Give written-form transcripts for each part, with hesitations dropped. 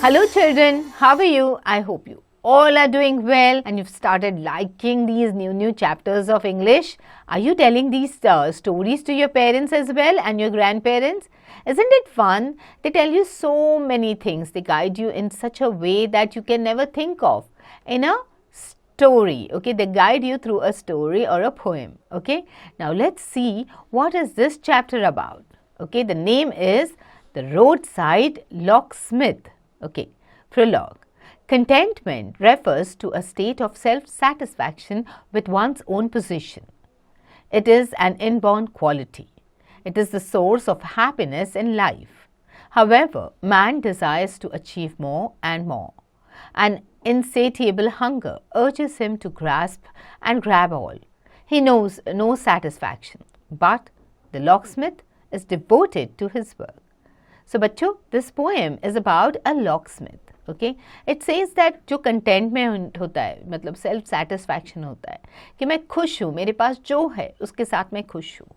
Hello children, how are you? I hope you all are doing well and you've started liking these new chapters of English. Are you telling these stories to your parents as well and your grandparents? Isn't it fun? They tell you so many things. They guide you in such a way that you can never think of in a story. Okay, they guide you through a story or a poem. Okay, now let's see what is this chapter about. Okay, the name is The Roadside Locksmith. Okay, prologue. Contentment refers to a state of self-satisfaction with one's own position. It is an inborn quality. It is the source of happiness in life. However, man desires to achieve more and more. An insatiable hunger urges him to grasp and grab all. He knows no satisfaction, but the locksmith is devoted to his work. So बच्चों, this poem is about a locksmith. Okay, it says that जो contentment होता है, मतलब self satisfaction होता है कि मैं खुश हूँ, मेरे पास जो है उसके साथ मैं खुश हूँ,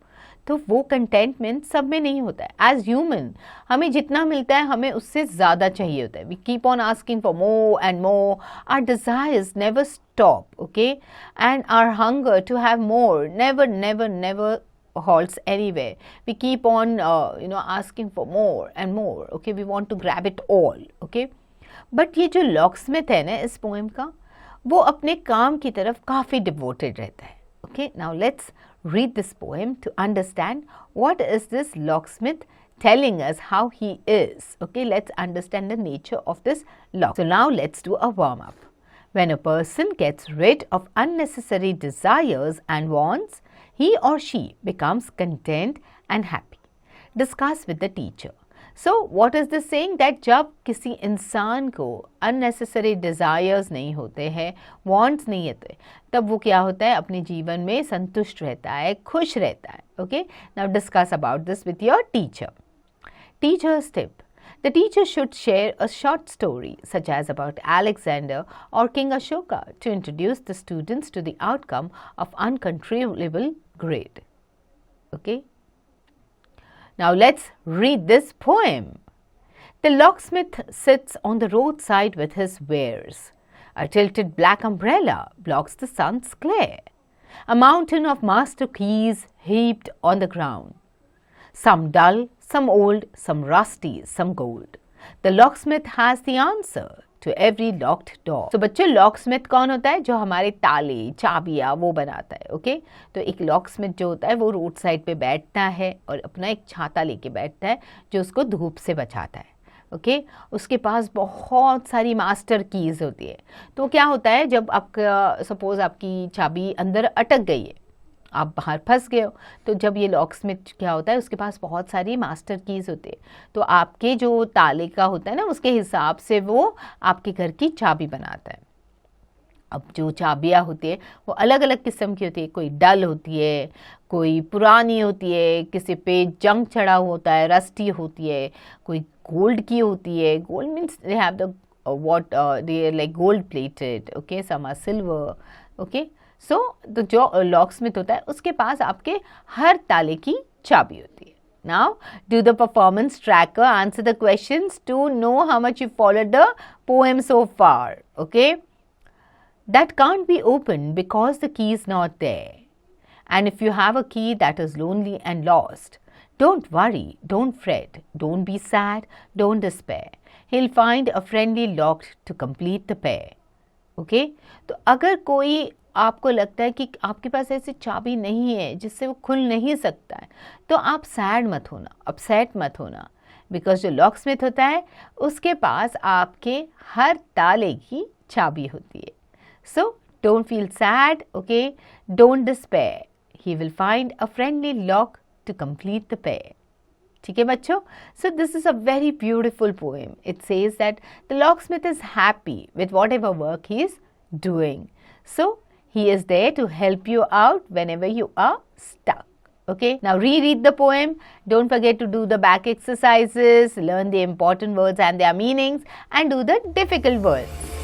तो वो contentment सब में नहीं होता है. As human, हमें जितना मिलता है हमें उससे ज़्यादा चाहिए होता है. We keep on asking for more and more. Our desires never stop. Okay, and our hunger to have more never halts anywhere. We keep on asking for more and more. Okay, we want to grab it all. Okay, but ये जो locksmith है ना इस poem का, वो अपने काम की तरफ काफ़ी devoted रहता है. Okay, now let's read this poem to understand what is this locksmith telling us how he is. Okay, let's understand the nature of this locksmith. So now let's do a warm up. When a person gets rid of unnecessary desires and wants, he or she becomes content and happy. Discuss with the teacher. So, what is this saying? That जब किसी इंसान को unnecessary desires नहीं होते हैं, wants नहीं होते, तब वो क्या होता है? अपने जीवन में संतुष्ट रहता है, खुश रहता है. Okay? Now discuss about this with your teacher. Teacher's tip. The teacher should share a short story such as about Alexander or King Ashoka to introduce the students to the outcome of uncontrollable greed. Okay? Now let's read this poem. The locksmith sits on the roadside with his wares. A tilted black umbrella blocks the sun's glare. A mountain of master keys heaped on the ground. Some dull, some old, some rusty, some gold. The locksmith has the answer to every locked door. So बच्चों, locksmith कौन होता है? जो हमारे ताले, चाबियाँ वो बनाता है. ओके, तो एक locksmith जो होता है वो रोड साइड पे बैठता है और अपना एक छाता लेके बैठता है जो उसको धूप से बचाता है. ओके, उसके पास बहुत सारी मास्टर कीज़ होती है. तो क्या होता है, जब आपका सपोज आपकी चाबी अंदर अटक गई है, आप बाहर फंस गए हो, तो जब ये लॉकस्मिथ क्या होता है, उसके पास बहुत सारी मास्टर कीज़ होती है, तो आपके जो ताले का होता है ना उसके हिसाब से वो आपके घर की चाबी बनाता है. अब जो चाबियाँ होती है वो अलग अलग किस्म की होती है. कोई डल होती है, कोई पुरानी होती है, किसी पे जंग चढ़ा होता है, रस्टी होती है, कोई गोल्ड की होती है. Gold means they have the what they are like gold plated. Okay, some are silver. Okay, so the जो locksmith होता है उसके पास आपके हर ताले की चाबी होती है. Now, do the performance tracker answer the questions to know how much you followed the poem so far. Okay, that can't be opened because the key is not there. And if you have a key that is lonely and lost, don't worry, don't fret, don't be sad, don't despair. He'll find a friendly lock to complete the pair. Okay? तो अगर कोई आपको लगता है कि आपके पास ऐसी चाबी नहीं है जिससे वो खुल नहीं सकता है, तो आप सैड मत होना, अपसेट मत होना, बिकॉज जो लॉकस्मिथ होता है उसके पास आपके हर ताले की चाबी होती है. So don't feel sad. Okay, don't despair. He will find a friendly lock to complete the pair. ठीक है बच्चों? So this is a very beautiful poem. It says that the locksmith is happy with whatever work he is doing. So he is there to help you out whenever you are stuck. Okay, now reread the poem. Don't forget to do the back exercises, learn the important words and their meanings, and do the difficult words.